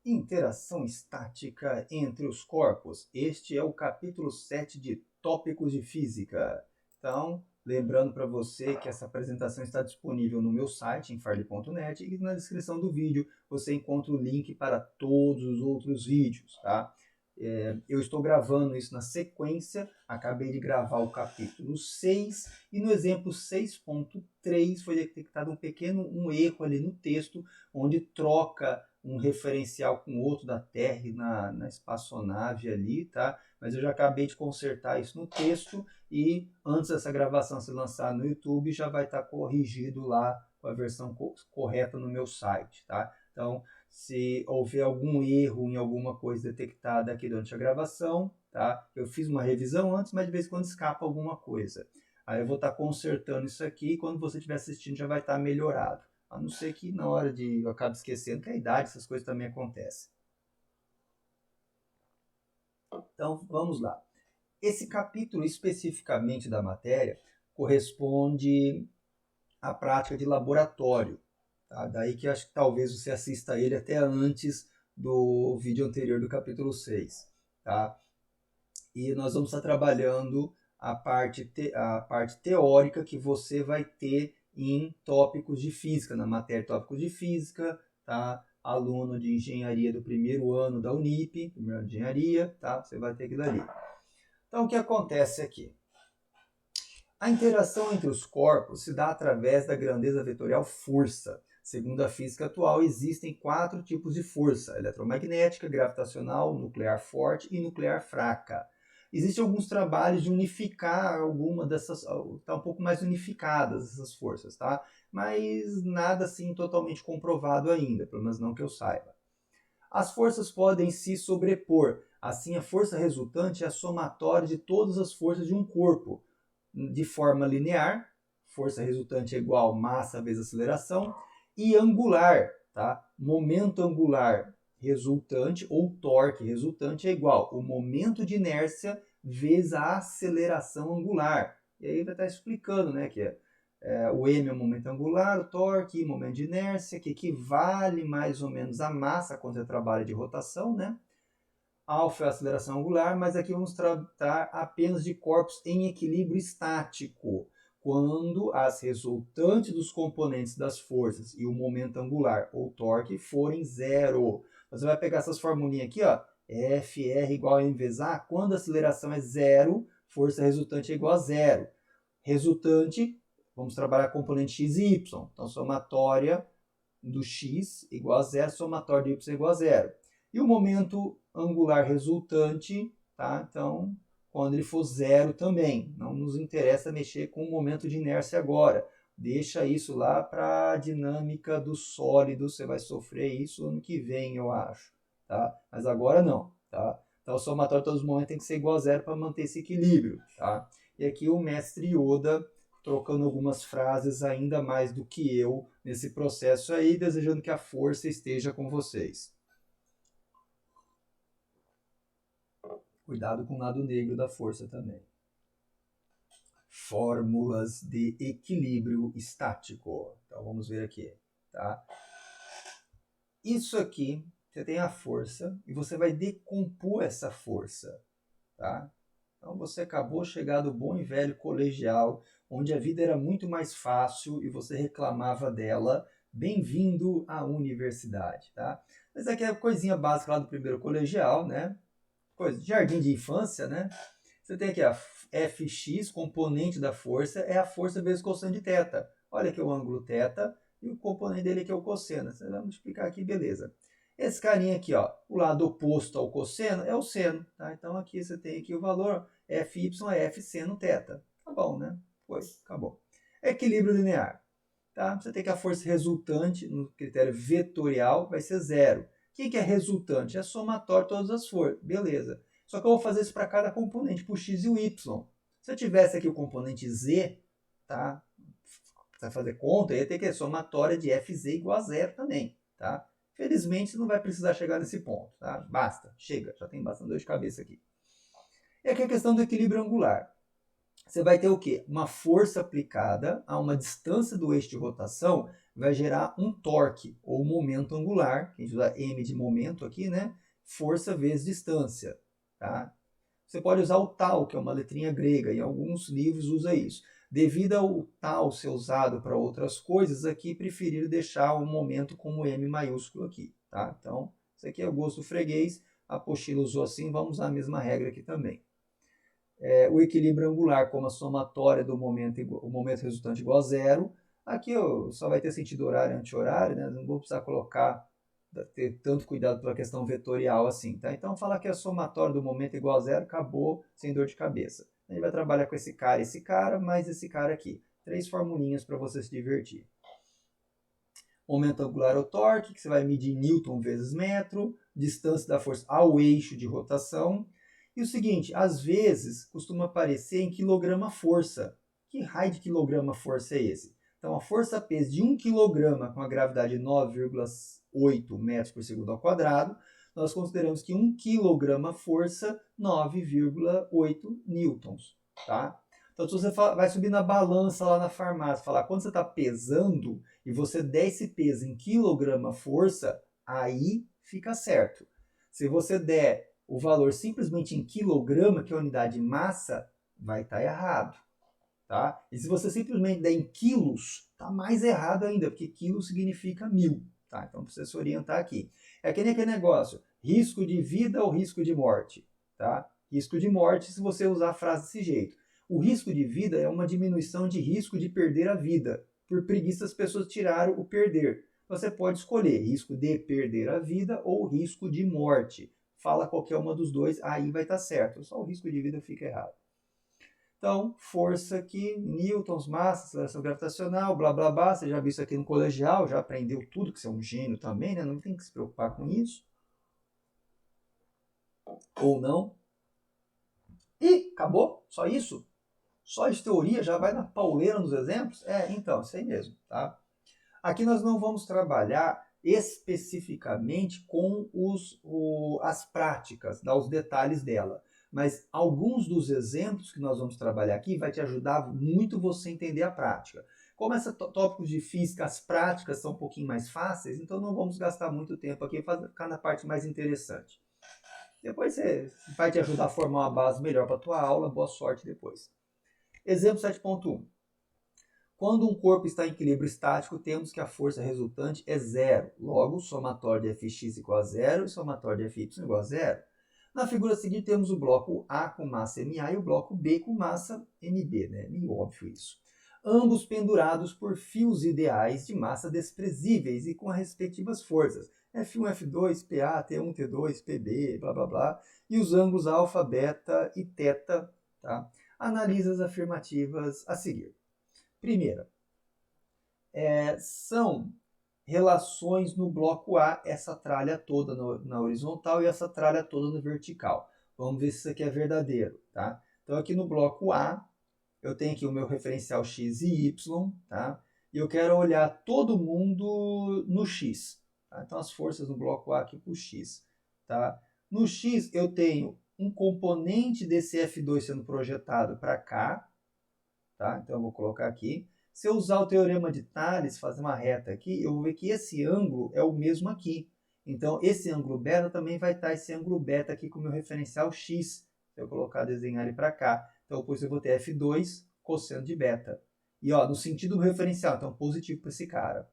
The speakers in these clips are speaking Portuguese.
Interação estática entre os corpos. Este é o capítulo 7 de Tópicos de Física. Então, lembrando para você que essa apresentação está disponível no meu site, em farley.net, e na descrição do vídeo você encontra o link para todos os outros vídeos, tá? Eu estou gravando isso na sequência, acabei de gravar o capítulo 6, e no exemplo 6.3 foi detectado um erro ali no texto, onde troca um referencial com outro da Terra na espaçonave ali, tá? Mas eu já acabei de consertar isso no texto e antes dessa gravação ser lançada no YouTube já vai estar corrigido lá com a versão correta no meu site, tá? Então, se houver algum erro em alguma coisa detectada aqui durante a gravação, tá? Eu fiz uma revisão antes, mas de vez em quando escapa alguma coisa. Aí eu vou estar consertando isso aqui e quando você estiver assistindo já vai estar melhorado. A não ser que na hora de eu acabe esquecendo que a idade, essas coisas também acontecem. Então, vamos lá. Esse capítulo especificamente da matéria corresponde à prática de laboratório. Tá? Daí que eu acho que talvez você assista ele até antes do vídeo anterior do capítulo 6. Tá? E nós vamos estar trabalhando a parte teórica que você vai ter em tópicos de física, na matéria tópicos de física, tá? Aluno de engenharia do primeiro ano da Unip, primeiro ano de engenharia, tá? Você vai ter aquilo ali. Então, o que acontece aqui? A interação entre os corpos se dá através da grandeza vetorial força. Segundo a física atual, existem 4 tipos de força: eletromagnética, gravitacional, nuclear forte e nuclear fraca. Existem alguns trabalhos de unificar alguma dessas, tá um pouco mais unificadas essas forças, tá? Mas nada assim totalmente comprovado ainda, pelo menos não que eu saiba. As forças podem se sobrepor, assim a força resultante é a somatória de todas as forças de um corpo, de forma linear, força resultante é igual massa vezes aceleração, e angular, tá? Momento angular resultante ou torque resultante é igual o momento de inércia vezes a aceleração angular. E aí vai estar explicando, né, que o m é o momento angular, o torque, momento de inércia, que equivale mais ou menos à massa quando você trabalha de rotação, né? Alfa é a aceleração angular, mas aqui vamos tratar apenas de corpos em equilíbrio estático, quando as resultantes dos componentes das forças e o momento angular ou torque forem zero. Você vai pegar essas formulinhas aqui, ó, FR igual a M vezes A, quando a aceleração é zero, força resultante é igual a zero. Resultante, vamos trabalhar componente x e y, então somatória do x igual a zero, somatória do y igual a zero. E o momento angular resultante, tá? Então, quando ele for zero também. Não nos interessa mexer com o momento de inércia agora. Deixa isso lá para a dinâmica do sólido. Você vai sofrer isso ano que vem, eu acho. Tá? Mas agora não. Tá? Então, o somatório de todos os momentos tem que ser igual a zero para manter esse equilíbrio. Tá? E aqui o mestre Yoda trocando algumas frases ainda mais do que eu nesse processo aí, desejando que a força esteja com vocês. Cuidado com o lado negro da força também. Fórmulas de equilíbrio estático. Então vamos ver aqui, tá? Isso aqui, você tem a força e você vai decompor essa força, tá? Então você acabou de chegar do bom e velho colegial, onde a vida era muito mais fácil e você reclamava dela. Bem-vindo à universidade, tá? Mas aqui é a coisinha básica lá do primeiro colegial, né? Coisa de jardim de infância, né? Você tem aqui a Fx, componente da força, é a força vezes cosseno de θ. Olha aqui o ângulo θ e o componente dele aqui é o cosseno. Você vai multiplicar aqui, beleza. Esse carinha aqui, ó, o lado oposto ao cosseno é o seno. Tá? Então aqui você tem aqui o valor Fy é F seno θ. Tá bom, né? Foi, acabou. Equilíbrio linear. Tá? Você tem que a força resultante no critério vetorial vai ser zero. O que é resultante? É somatório de todas as forças. Beleza. Só que eu vou fazer isso para cada componente, para o x e o y. Se eu tivesse aqui o componente z, tá? Para fazer conta, ia ter que ser somatória de fz igual a zero também. Tá? Felizmente, você não vai precisar chegar nesse ponto. Tá? Basta, chega, já tem bastante dor de cabeça aqui. E aqui a questão do equilíbrio angular. você vai ter o quê? Uma força aplicada a uma distância do eixo de rotação vai gerar um torque, ou momento angular, que a gente usa m de momento aqui, né? Força vezes distância, tá? Você pode usar o tal, que é uma letrinha grega, em alguns livros usa isso. Devido ao tal ser usado para outras coisas, aqui preferiram deixar o momento como M maiúsculo aqui, tá? Então, isso aqui é o gosto do freguês, a apostila usou assim, vamos usar a mesma regra aqui também. O equilíbrio angular, como a somatória do momento, o momento resultante igual a zero. Aqui só vai ter sentido horário e anti-horário, né? Não vou precisar ter tanto cuidado pela questão vetorial assim, tá? Então, falar que a somatória do momento igual a zero, acabou, sem dor de cabeça. A gente vai trabalhar com esse cara, mais esse cara aqui. 3 formulinhas para você se divertir. Momento angular é o torque, que você vai medir Newton vezes metro, distância da força ao eixo de rotação. E o seguinte, às vezes costuma aparecer em quilograma-força. Que raio de quilograma-força é esse? Então, a força-peso de 1 kg com a gravidade de 9,8 metros por segundo ao quadrado, nós consideramos que 1 kg-força, 9,8 newtons. Tá? Então, se você vai subir na balança lá na farmácia, falar quando você está pesando e você der esse peso em quilograma-força, aí fica certo. Se você der o valor simplesmente em quilograma, que é a unidade de massa, vai estar errado. Tá? E se você simplesmente der em quilos, está mais errado ainda, porque quilo significa 1000. Tá? Então, para você se orientar aqui. É que nem aquele negócio, risco de vida ou risco de morte. Tá? Risco de morte se você usar a frase desse jeito. O risco de vida é uma diminuição de risco de perder a vida. Por preguiça as pessoas tiraram o perder. Você pode escolher risco de perder a vida ou risco de morte. Fala qualquer uma dos dois, aí vai estar certo. Só o risco de vida fica errado. Então, força aqui, newtons, massa, aceleração gravitacional, blá, blá, blá. Você já viu isso aqui no colegial, já aprendeu tudo, que você é um gênio também, né? Não tem que se preocupar com isso. Ou não. E acabou? Só isso? Só de teoria já vai na pauleira nos exemplos? Então, isso aí mesmo, tá? Aqui nós não vamos trabalhar especificamente com as práticas, os detalhes dela. Mas alguns dos exemplos que nós vamos trabalhar aqui vai te ajudar muito você a entender a prática. Como esses tópicos de física, as práticas são um pouquinho mais fáceis, então não vamos gastar muito tempo aqui para ficar na parte mais interessante. Depois vai te ajudar a formar uma base melhor para a tua aula. Boa sorte depois. Exemplo 7.1. Quando um corpo está em equilíbrio estático, temos que a força resultante é zero. Logo, o somatório de Fx igual a zero e o somatório de Fy igual a zero. Na figura seguinte, temos o bloco A com massa MA e o bloco B com massa MB. Né? Meio óbvio isso. Ambos pendurados por fios ideais de massa desprezíveis e com as respectivas forças. F1, F2, PA, T1, T2, PB, blá blá blá. E os ângulos alfa, beta e teta. Tá? Analise as afirmativas a seguir. Primeira, são relações no bloco A, essa tralha toda na horizontal e essa tralha toda no vertical. Vamos ver se isso aqui é verdadeiro, tá? Então, aqui no bloco A, eu tenho aqui o meu referencial x e y, tá? E eu quero olhar todo mundo no x. Tá? Então, as forças no bloco A aqui para o x. Tá? No x, eu tenho um componente desse F2 sendo projetado para cá. Tá? Então, eu vou colocar aqui. Se eu usar o teorema de Thales, fazer uma reta aqui, eu vou ver que esse ângulo é o mesmo aqui. Então, esse ângulo beta também vai estar esse ângulo beta aqui com o meu referencial x. Se eu colocar, desenhar ele para cá. Então, depois eu vou ter F2 cosseno de beta. E ó, no sentido do referencial, então positivo para esse cara.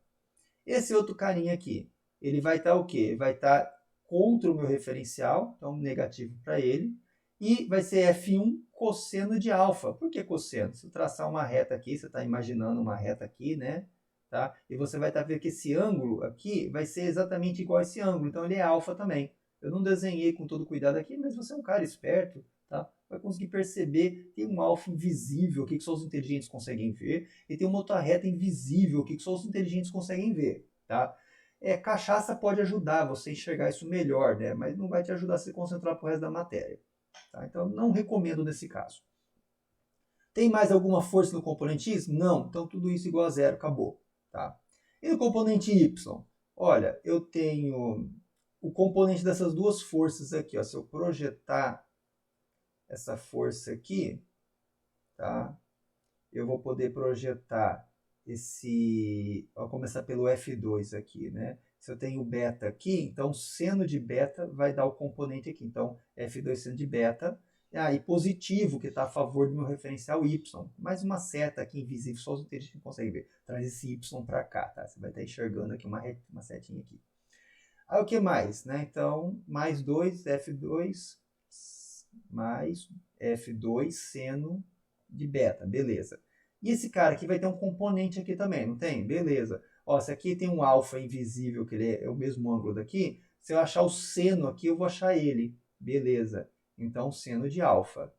Esse outro carinha aqui, ele vai estar o quê? Ele vai estar contra o meu referencial, então negativo para ele. E vai ser F1 cosseno de alfa. Por que cosseno? Se eu traçar uma reta aqui, você está imaginando uma reta aqui, né? Tá? E você vai estar vendo que esse ângulo aqui vai ser exatamente igual a esse ângulo. Então ele é alfa também. Eu não desenhei com todo cuidado aqui, mas você é um cara esperto, tá? Vai conseguir perceber, tem um alfa invisível aqui que só os inteligentes conseguem ver, e tem uma outra reta invisível aqui que só os inteligentes conseguem ver, tá? Cachaça pode ajudar você a enxergar isso melhor, né? Mas não vai te ajudar a se concentrar para o resto da matéria. Tá? Então, não recomendo nesse caso. Tem mais alguma força no componente X? Não. Então, tudo isso igual a zero, acabou. Tá? E no componente Y? Olha, eu tenho o componente dessas duas forças aqui. Ó, se eu projetar essa força aqui, tá? Eu vou poder projetar vou começar pelo F2 aqui, né? Se eu tenho beta aqui, então seno de beta vai dar o componente aqui. Então, F2 seno de beta. E positivo, que está a favor do meu referencial Y. Mais uma seta aqui invisível, só os inteligentes conseguem ver. Traz esse Y para cá, tá? Você vai estar enxergando aqui uma setinha aqui. Aí o que mais, né? Então, mais 2, F2, mais F2 seno de beta, beleza. E esse cara aqui vai ter um componente aqui também, não tem? Beleza. Ó, se aqui tem um alfa invisível, que ele é o mesmo ângulo daqui, se eu achar o seno aqui, eu vou achar ele. Beleza. Então, seno de alfa.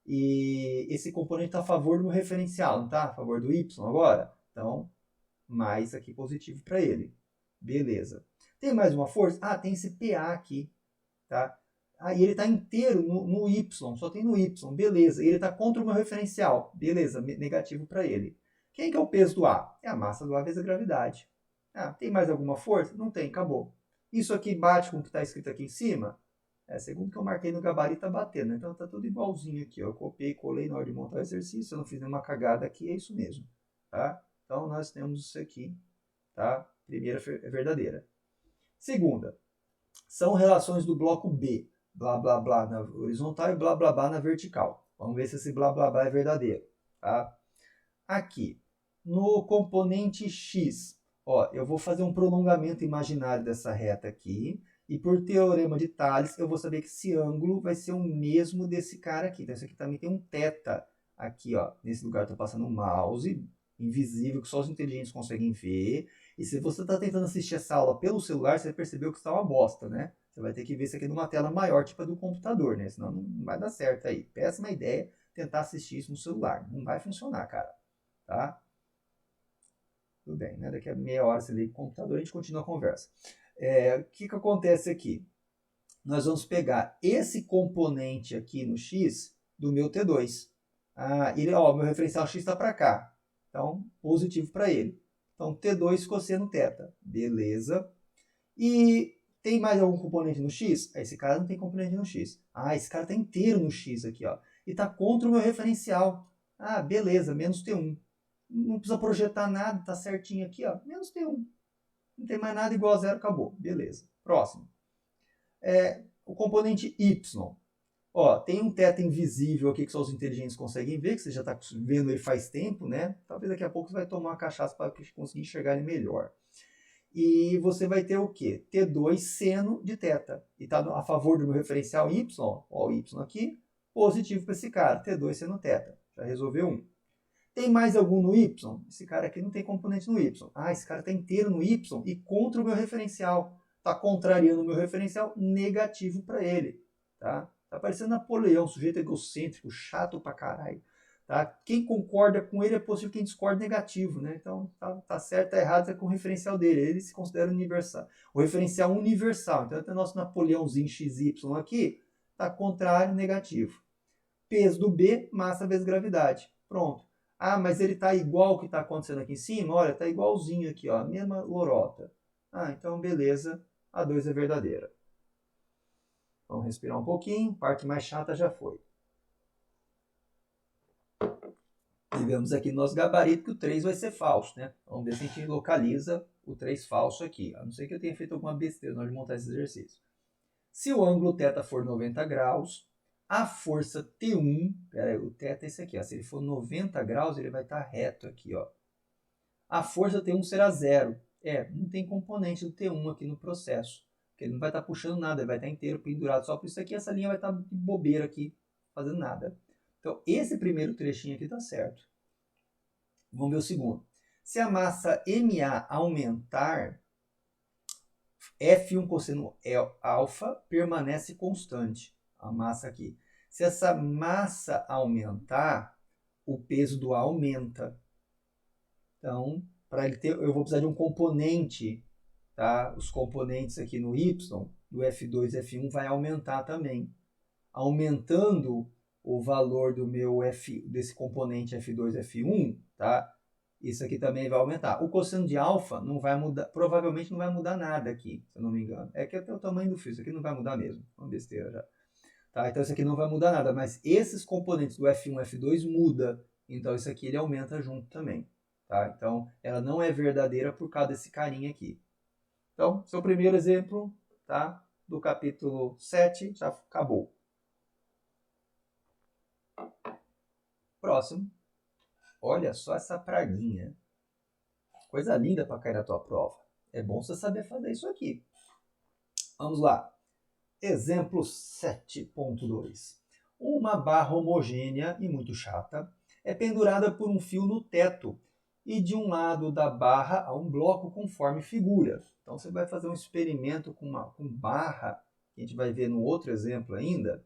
E esse componente está a favor do meu referencial, não está? A favor do y agora? Então, mais aqui positivo para ele. Beleza. Tem mais uma força? Ah, tem esse PA aqui, tá? Aí ele está inteiro no Y, só tem no Y, beleza. Ele está contra o meu referencial, beleza, negativo para ele. Quem que é o peso do A? É a massa do A vezes a gravidade. Ah, tem mais alguma força? Não tem, acabou. Isso aqui bate com o que está escrito aqui em cima? Segundo que eu marquei no gabarito, está batendo, né? Então está tudo igualzinho aqui, ó. Eu copiei, colei na hora de montar o exercício, eu não fiz nenhuma cagada aqui, é isso mesmo, tá? Então nós temos isso aqui, tá? Primeira é verdadeira. Segunda, são relações do bloco B. Blá, blá, blá na horizontal e blá, blá, blá na vertical. Vamos ver se esse blá, blá, blá é verdadeiro. Tá? Aqui, no componente X, ó, eu vou fazer um prolongamento imaginário dessa reta aqui. E por teorema de Thales, eu vou saber que esse ângulo vai ser o mesmo desse cara aqui. Então, isso aqui também tem um θ aqui, ó. Nesse lugar, estou passando um mouse invisível, que só os inteligentes conseguem ver. E se você está tentando assistir essa aula pelo celular, você percebeu que está uma bosta, né? Você vai ter que ver isso aqui numa tela maior, tipo a do computador, né? Senão não vai dar certo aí. Péssima ideia tentar assistir isso no celular. Não vai funcionar, cara. Tá? Tudo bem, né? Daqui a meia hora você liga o computador e a gente continua a conversa. O que acontece aqui? Nós vamos pegar esse componente aqui no X do meu T2. Meu referencial X está para cá. Então, positivo para ele. Então, T2 cosseno θ. Beleza. E tem mais algum componente no X? Esse cara não tem componente no X. Esse cara está inteiro no X aqui, ó. E está contra o meu referencial. Beleza, menos T1. Não precisa projetar nada, está certinho aqui, ó. Menos T1. Não tem mais nada igual a zero, acabou. Beleza. Próximo. O componente Y. Ó, tem um θ invisível aqui que só os inteligentes conseguem ver, que você já está vendo ele faz tempo, né? Talvez daqui a pouco você vai tomar uma cachaça para conseguir enxergar ele melhor. E você vai ter o quê? T2 seno de θ. E está a favor do meu referencial Y, ó, o Y aqui, positivo para esse cara, T2 seno θ. Já resolveu um. Tem mais algum no Y? Esse cara aqui não tem componente no Y. Esse cara está inteiro no Y e contra o meu referencial. Está contrariando o meu referencial, negativo para ele. Tá parecendo Napoleão, sujeito egocêntrico, chato pra caralho. Tá? Quem concorda com ele é positivo, quem discorda é negativo. Né? Então, tá certo, tá errado, é com o referencial dele. Ele se considera universal. O referencial universal. Então, tem o nosso Napoleãozinho XY aqui, tá contrário, negativo. Peso do B, massa vezes gravidade. Pronto. Mas ele tá igual ao que está acontecendo aqui em cima? Olha, tá igualzinho aqui, ó, a mesma lorota. Então beleza, a 2 é verdadeira. Vamos respirar um pouquinho, parte mais chata já foi. E vemos aqui no nosso gabarito que o 3 vai ser falso, né? Vamos ver se a gente localiza o 3 falso aqui. A não ser que eu tenha feito alguma besteira na hora de montar esse exercício. Se o ângulo θ for 90 graus, a força T1, o θ é esse aqui, ó, se ele for 90 graus, ele vai estar reto aqui, ó. A força T1 será zero. Não tem componente do T1 aqui no processo. Porque ele não vai estar puxando nada, ele vai estar inteiro pendurado só por isso aqui. Essa linha vai estar de bobeira aqui, fazendo nada. Então, esse primeiro trechinho aqui está certo. Vamos ver o segundo. Se a massa MA aumentar, F1 cosseno alfa permanece constante. A massa aqui. Se essa massa aumentar, o peso do A aumenta. Então, para ele ter, eu vou precisar de um componente, tá? Os componentes aqui no Y, do F2 e F1 vai aumentar também. Aumentando o valor do meu desse componente F2 e F1, tá? Isso aqui também vai aumentar. O cosseno de alfa não vai mudar, provavelmente não vai mudar nada aqui, se eu não me engano. É que até o tamanho do fio, isso aqui não vai mudar mesmo. Uma besteira já. Tá? Então isso aqui não vai mudar nada, mas esses componentes do F1 e F2 muda. Então isso aqui ele aumenta junto também. Tá? Então ela não é verdadeira por causa desse carinha aqui. Então, seu primeiro exemplo, tá? Do capítulo 7 já acabou. Próximo. Olha só essa praguinha. Coisa linda para cair na tua prova. É bom você saber fazer isso aqui. Vamos lá. Exemplo 7.2. Uma barra homogênea e muito chata é pendurada por um fio no teto e de um lado da barra há um bloco conforme figura. Então você vai fazer um experimento com barra, que a gente vai ver no outro exemplo ainda,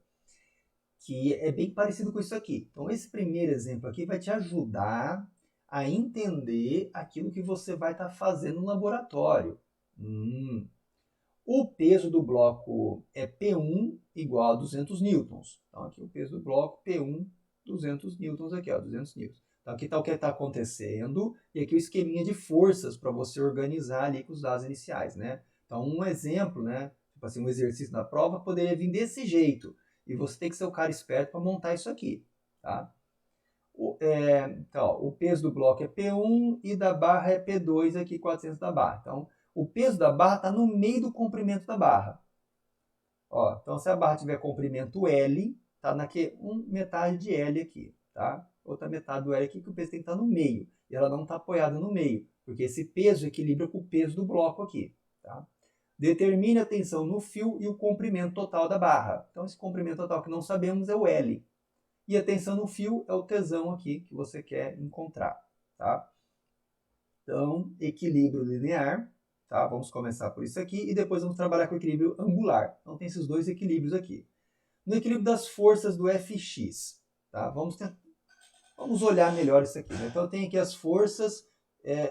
que é bem parecido com isso aqui. Então esse primeiro exemplo aqui vai te ajudar a entender aquilo que você vai estar fazendo no laboratório. O peso do bloco é P1 igual a 200 newtons. Então aqui o peso do bloco P1, 200 newtons aqui, ó, 200 newtons. Então aqui está o que está acontecendo e aqui o esqueminha de forças para você organizar ali com os dados iniciais, né? Então um exemplo, né, tipo assim, um exercício na prova poderia vir desse jeito e você tem que ser o cara esperto para montar isso aqui, tá? Então, ó, o peso do bloco é P1 e da barra é P2 aqui, 400 da barra. Então o peso da barra está no meio do comprimento da barra. Ó, então se a barra tiver comprimento L, está metade de L aqui, tá? Outra metade do L aqui que o peso tem que estar no meio. E ela não está apoiada no meio, porque esse peso equilibra com o peso do bloco aqui, tá? Determine a tensão no fio e o comprimento total da barra. Então esse comprimento total que não sabemos é o L. E a tensão no fio é o tesão aqui que você quer encontrar, tá? Então, equilíbrio linear. Tá? Vamos começar por isso aqui e depois vamos trabalhar com o equilíbrio angular. Então tem esses dois equilíbrios aqui. No equilíbrio das forças do Fx, tá? Vamos olhar melhor isso aqui. Né? Então eu tenho aqui as forças,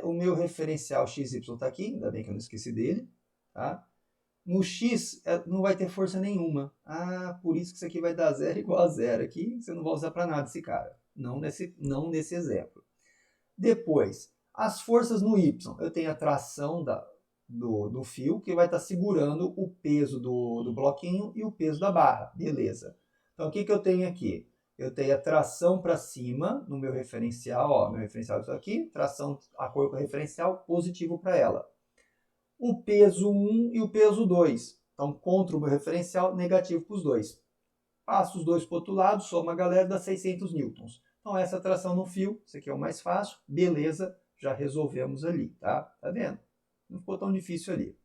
o meu referencial XY está aqui, ainda bem que eu não esqueci dele. Tá? No X não vai ter força nenhuma. Ah, por isso que isso aqui vai dar 0 igual a 0. Aqui você não vai usar para nada esse cara. Não nesse exemplo. Depois, as forças no Y. Eu tenho a tração do fio, que vai estar segurando o peso do bloquinho e o peso da barra. Beleza. Então, o que eu tenho aqui? Eu tenho a tração para cima no meu referencial. Ó, meu referencial é isso aqui. Tração, a cor com referencial, positivo para ela. O peso 1 e o peso 2. Então, contra o meu referencial, negativo para os dois. Passo os dois para o outro lado, soma a galera, dá 600 newtons. Então, essa tração no fio, isso aqui é o mais fácil. Beleza, já resolvemos ali, tá? Tá vendo? Não ficou tão difícil ali.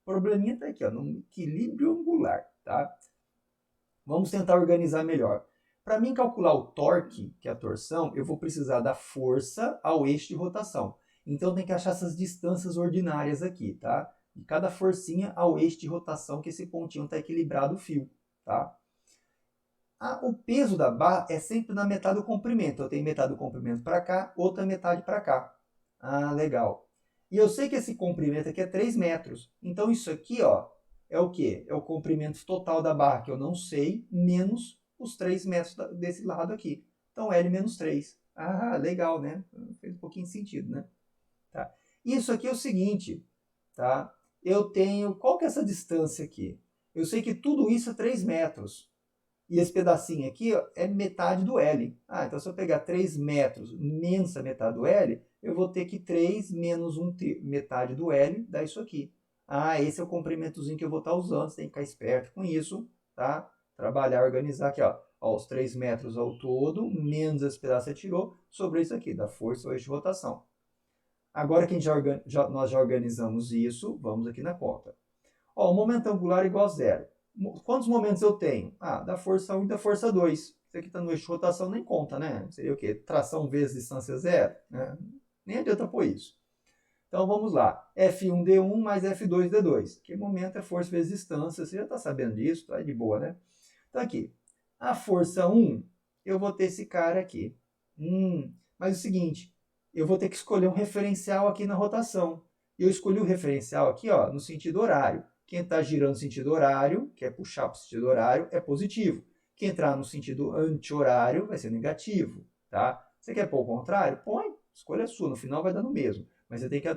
O probleminha está aqui, ó, no equilíbrio angular, tá? Vamos tentar organizar melhor. Para mim calcular o torque, que é a torção, eu vou precisar da força ao eixo de rotação. Então tem que achar essas distâncias ordinárias aqui, tá? E cada forcinha ao eixo de rotação que esse pontinho está equilibrado o fio, tá? O peso da barra é sempre na metade do comprimento. Eu tenho metade do comprimento para cá, outra metade para cá. Ah, legal. E eu sei que esse comprimento aqui é 3 metros. Então isso aqui, ó, é o quê? É o comprimento total da barra, que eu não sei, menos os 3 metros desse lado aqui. Então L menos 3. Ah, legal, né? Fez um pouquinho de sentido, né? Tá. Isso aqui é o seguinte, tá? Eu tenho... Qual que é essa distância aqui? Eu sei que tudo isso é 3 metros. E esse pedacinho aqui, ó, é metade do L. Ah, então se eu pegar 3 metros menos a metade do L, eu vou ter que 3 menos metade do L, dá isso aqui. Ah, esse é o comprimentozinho que eu vou estar usando, você tem que ficar esperto com isso, tá? Trabalhar, organizar aqui, ó. Ó, os 3 metros ao todo, menos esse pedaço que você tirou, sobre isso aqui, da força ou eixo de rotação. Agora que nós já organizamos isso, vamos aqui na conta. Ó, o momento angular é igual a 0. Quantos momentos eu tenho? Ah, da força 1 e da força 2. Isso aqui está no eixo de rotação, nem conta, né? Seria o quê? Tração vezes distância 0? Né? Nem adianta pôr isso. Então vamos lá. F1D1 mais F2D2. Que momento é força vezes distância. Você já está sabendo disso, tá de boa, né? Então aqui. A força 1, eu vou ter esse cara aqui. Mas é o seguinte, eu vou ter que escolher um referencial aqui na rotação. Eu escolhi o referencial aqui, ó, no sentido horário. Quem está girando no sentido horário, quer puxar para o sentido horário, é positivo. Quem entrar no sentido anti-horário vai ser negativo, tá? Você quer pôr o contrário? Põe, escolha sua, no final vai dar no mesmo. Mas você tem que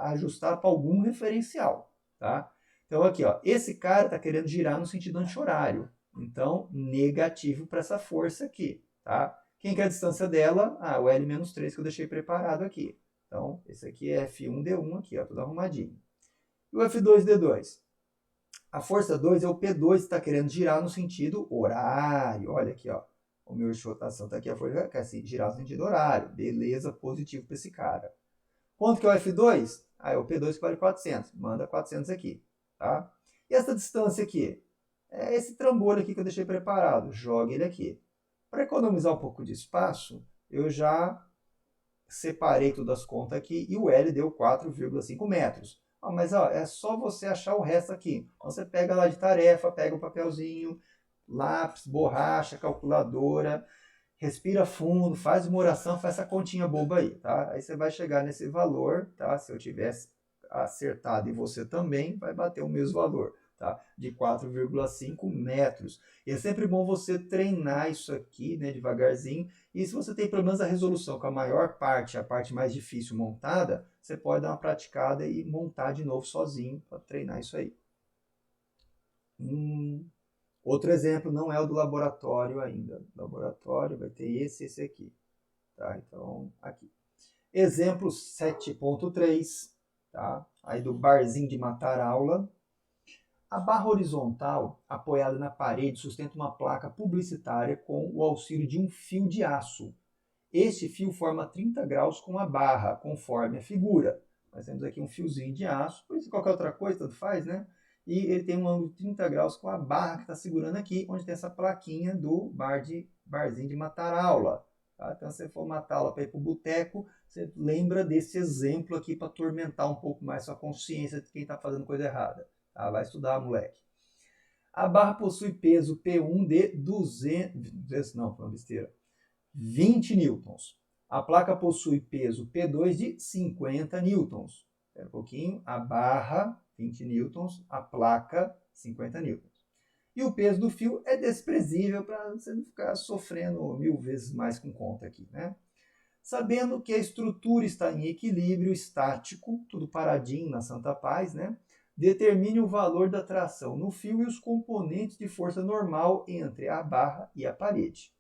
ajustar para algum referencial, tá? Então aqui, ó, esse cara está querendo girar no sentido anti-horário. Então, negativo para essa força aqui, tá? Quem quer a distância dela? Ah, o L-3 que eu deixei preparado aqui. Então, esse aqui é F1D1 aqui, ó, tudo arrumadinho. E o F2D2? A força 2 é o P2 que está querendo girar no sentido horário. Olha aqui, ó. O meu eixo de rotação está aqui, a força quer girar no sentido horário. Beleza, positivo para esse cara. Quanto que é o F2? Ah, é o P2 que vale 400. Manda 400 aqui, tá? E essa distância aqui? É esse trambolho aqui que eu deixei preparado. Joga ele aqui. Para economizar um pouco de espaço, eu já separei todas as contas aqui e o L deu 4,5 metros. Ah, mas ó, é só você achar o resto aqui. Então você pega lá de tarefa, pega um papelzinho, lápis, borracha, calculadora, respira fundo, faz uma oração, faz essa continha boba aí, tá? Aí você vai chegar nesse valor, tá? Se eu tivesse acertado e você também, vai bater o mesmo valor, tá? De 4,5 metros. E é sempre bom você treinar isso aqui, né, devagarzinho. E se você tem pelo menos a resolução com a maior parte, a parte mais difícil montada, você pode dar uma praticada e montar de novo sozinho para treinar isso aí. Outro exemplo não é o do laboratório ainda. O laboratório vai ter esse e esse aqui. Tá? Então, aqui. Exemplo 7.3, tá? Aí do barzinho de matar aula. A barra horizontal, apoiada na parede, sustenta uma placa publicitária com o auxílio de um fio de aço. Este fio forma 30 graus com a barra, conforme a figura. Nós temos aqui um fiozinho de aço, por isso qualquer outra coisa, tanto faz, né? E ele tem um ângulo de 30 graus com a barra que está segurando aqui, onde tem essa plaquinha do barzinho de matar aula. Tá? Então, se você for matar aula para ir para o boteco, você lembra desse exemplo aqui para atormentar um pouco mais sua consciência de quem está fazendo coisa errada. Tá? Vai estudar, moleque. A barra possui peso P1 de 20 newtons. A placa possui peso P2 de 50 newtons. Espera um pouquinho. A barra, 20 newtons. A placa, 50 newtons. E o peso do fio é desprezível para você não ficar sofrendo 1000 vezes mais com conta aqui, né? Sabendo que a estrutura está em equilíbrio estático, tudo paradinho na Santa Paz, né? Determine o valor da tração no fio e os componentes de força normal entre a barra e a parede.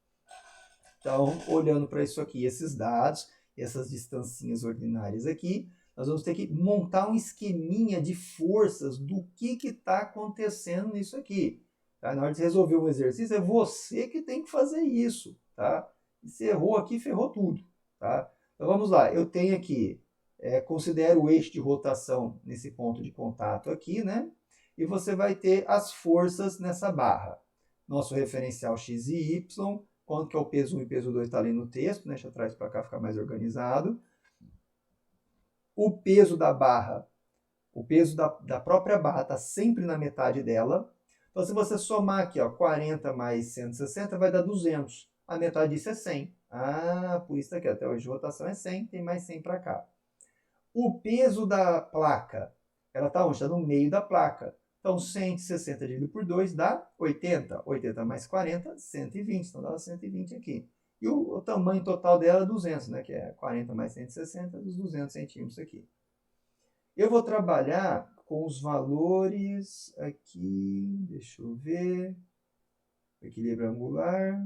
Então, olhando para isso aqui, esses dados, essas distancinhas ordinárias aqui, nós vamos ter que montar um esqueminha de forças do que está acontecendo nisso aqui. Tá? Na hora de resolver um exercício, é você que tem que fazer isso. Tá? E se errou aqui, ferrou tudo. Tá? Então, vamos lá. Eu tenho aqui, considero o eixo de rotação nesse ponto de contato aqui, né? E você vai ter as forças nessa barra. Nosso referencial x e y, quanto que é o peso 1 e peso 2 está ali no texto, né? Deixa eu trazer para cá ficar mais organizado. O peso da barra, o peso da própria barra está sempre na metade dela. Então, se você somar aqui, ó, 40 mais 160, vai dar 200. A metade disso é 100. Ah, por isso aqui, até hoje a rotação é 100, tem mais 100 para cá. O peso da placa, ela está onde? Está no meio da placa. Então, 160 dividido por 2 dá 80. 80 mais 40, 120. Então, dá 120 aqui. E o tamanho total dela é 200, né? Que é 40 mais 160, dos 200 centímetros aqui. Eu vou trabalhar com os valores aqui. Deixa eu ver. Equilíbrio angular.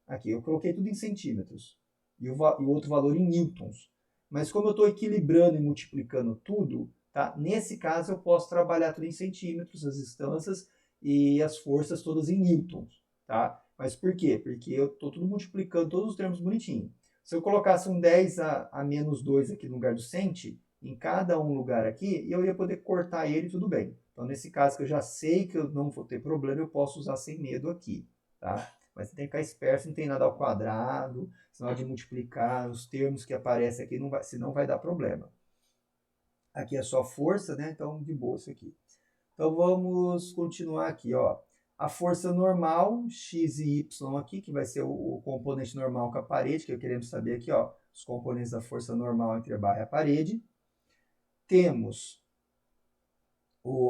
Aqui, eu coloquei tudo em centímetros. E o outro valor em newtons. Mas como eu estou equilibrando e multiplicando tudo, tá? Nesse caso eu posso trabalhar tudo em centímetros, as distâncias e as forças todas em newtons. Tá? Mas por quê? Porque eu estou tudo multiplicando todos os termos bonitinho. Se eu colocasse um 10 a menos 2 aqui no lugar do cent, em cada um lugar aqui, eu ia poder cortar ele tudo bem. Então, nesse caso que eu já sei que eu não vou ter problema, eu posso usar sem medo aqui. Tá? Mas você tem que ficar esperto, não tem nada ao quadrado, senão de multiplicar os termos que aparecem aqui, senão vai dar problema. Aqui é só força, né? Então, de boa isso aqui. Então, vamos continuar aqui, ó. A força normal, x e y aqui, que vai ser o componente normal com a parede, que queremos saber aqui, ó, os componentes da força normal entre a barra e a parede. Temos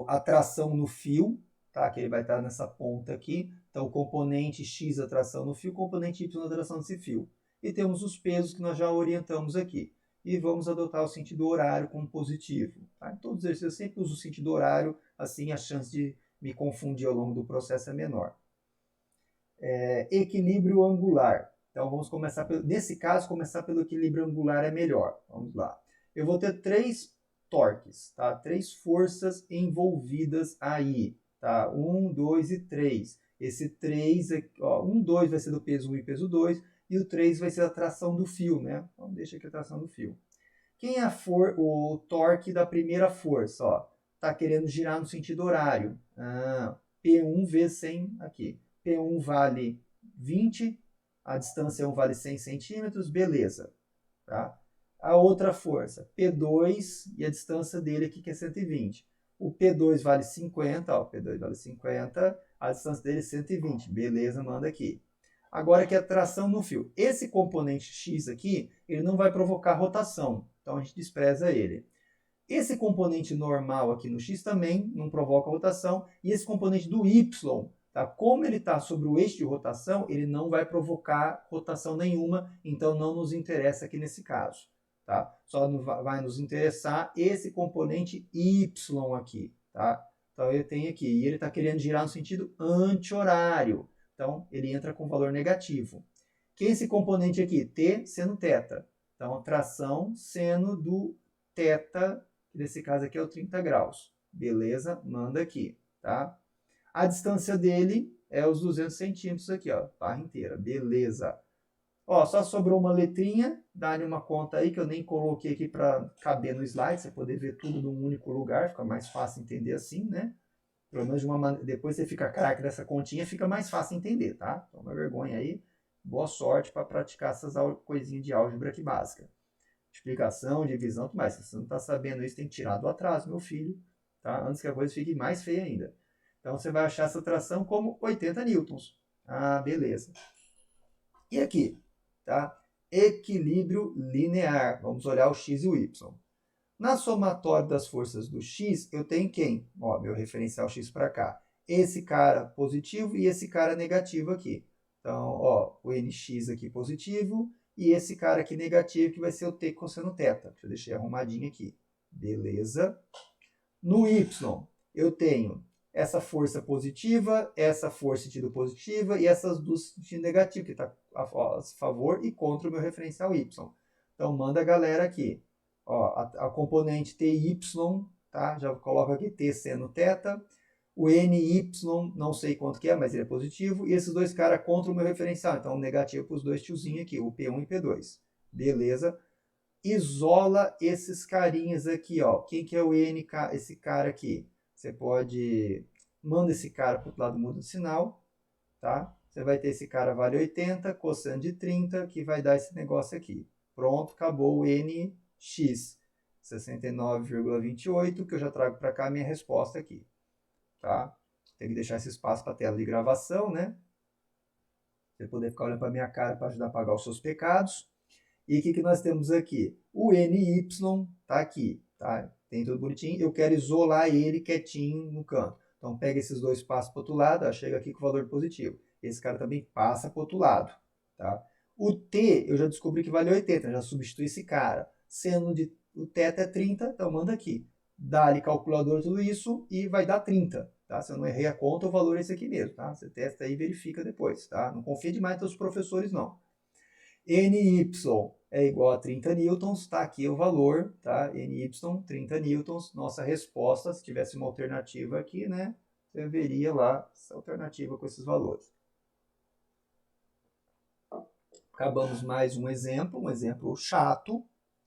a tração no fio, tá? Que ele vai estar nessa ponta aqui. Então, o componente X a tração no fio, o componente Y a tração nesse fio. E temos os pesos que nós já orientamos aqui. E vamos adotar o sentido horário como positivo. Tá? Em todos eles eu sempre uso o sentido horário, assim a chance de me confundir ao longo do processo é menor. Equilíbrio angular. Então vamos começar, nesse caso, começar pelo equilíbrio angular é melhor. Vamos lá. Eu vou ter 3 torques, tá? 3 forças envolvidas aí, tá? 1, 2 e 3. Esse 3, ó, 1, 2 vai ser do peso 1 e peso 2, e o 3 vai ser a tração do fio, né? Então deixa aqui a tração do fio. Quem é o torque da primeira força? Ó, tá querendo girar no sentido horário. P1 vezes 100 aqui. P1 vale 20, a distância 1 vale 100 centímetros, beleza. Tá? A outra força, P2, e a distância dele aqui que é 120. O P2 vale 50, ó, P2 vale 50, a distância dele é 120, beleza, manda aqui. Agora que é tração no fio. Esse componente X aqui, ele não vai provocar rotação, então a gente despreza ele. Esse componente normal aqui no X também não provoca rotação, e esse componente do Y, tá? Como ele está sobre o eixo de rotação, ele não vai provocar rotação nenhuma, então não nos interessa aqui nesse caso. Tá? Só vai nos interessar esse componente Y aqui. Tá? Então ele tem aqui, e ele está querendo girar no sentido anti-horário. Então ele entra com valor negativo. Que é esse componente aqui? T seno θ. Então tração seno do θ, que nesse caso aqui é o 30 graus. Beleza? Manda aqui, tá? A distância dele é os 200 centímetros aqui, ó, barra inteira. Beleza. Ó, só sobrou uma letrinha, dá-lhe uma conta aí que eu nem coloquei aqui para caber no slide, você poder ver tudo num único lugar, fica mais fácil entender assim, né? Pelo menos de uma maneira, depois você fica craque dessa continha, fica mais fácil entender, tá? Então, uma vergonha aí. Boa sorte para praticar essas coisinhas de álgebra aqui básica. Explicação, divisão, tudo mais. Se você não está sabendo isso, tem que tirar do atraso, meu filho, tá? Antes que a coisa fique mais feia ainda. Então, você vai achar essa tração como 80 newtons. Ah, beleza. E aqui, tá? Equilíbrio linear. Vamos olhar o x e o y. Na somatória das forças do x, eu tenho quem? Ó, meu referencial x para cá. Esse cara positivo e esse cara negativo aqui. Então, ó, o nx aqui positivo e esse cara aqui negativo, que vai ser o t cosseno θ. Eu deixei arrumadinho aqui. Beleza. No y, eu tenho essa força positiva, essa força sentido positiva e essas duas sentido negativo, que está a favor e contra o meu referencial y. Então, manda a galera aqui. Ó, a componente TY, tá? Já coloco aqui T seno θ. O NY, não sei quanto que é, mas ele é positivo. E esses dois caras contra o meu referencial. Então, negativo para os dois tiozinhos aqui, o P1 e P2. Beleza? Isola esses carinhas aqui, ó. Quem que é o N, esse cara aqui? Você pode... Manda esse cara para o lado, muda o sinal, tá? Você vai ter esse cara vale 80, cosseno de 30, que vai dar esse negócio aqui. Pronto, acabou o NX. 69,28, que eu já trago para cá a minha resposta aqui. Tá? Tem que deixar esse espaço para a tela de gravação, né? Você poder ficar olhando para a minha cara para ajudar a pagar os seus pecados. E o que nós temos aqui? O NY está aqui, tá? Tem tudo bonitinho. Eu quero isolar ele quietinho no canto. Então, pega esses dois passos para o outro lado, ó, chega aqui com o valor positivo. Esse cara também passa para o outro lado, tá? O T, eu já descobri que vale 80, já substitui esse cara. Seno de o θ é 30, então manda aqui. Dá-lhe calculador tudo isso e vai dar 30, tá? Se eu não errei a conta, o valor é esse aqui mesmo, tá? Você testa aí e verifica depois, tá? Não confia demais nos professores, não. NY é igual a 30 newtons, tá aqui o valor, tá? NY, 30 newtons, nossa resposta, se tivesse uma alternativa aqui, né? Você veria lá essa alternativa com esses valores. Acabamos mais um exemplo chato,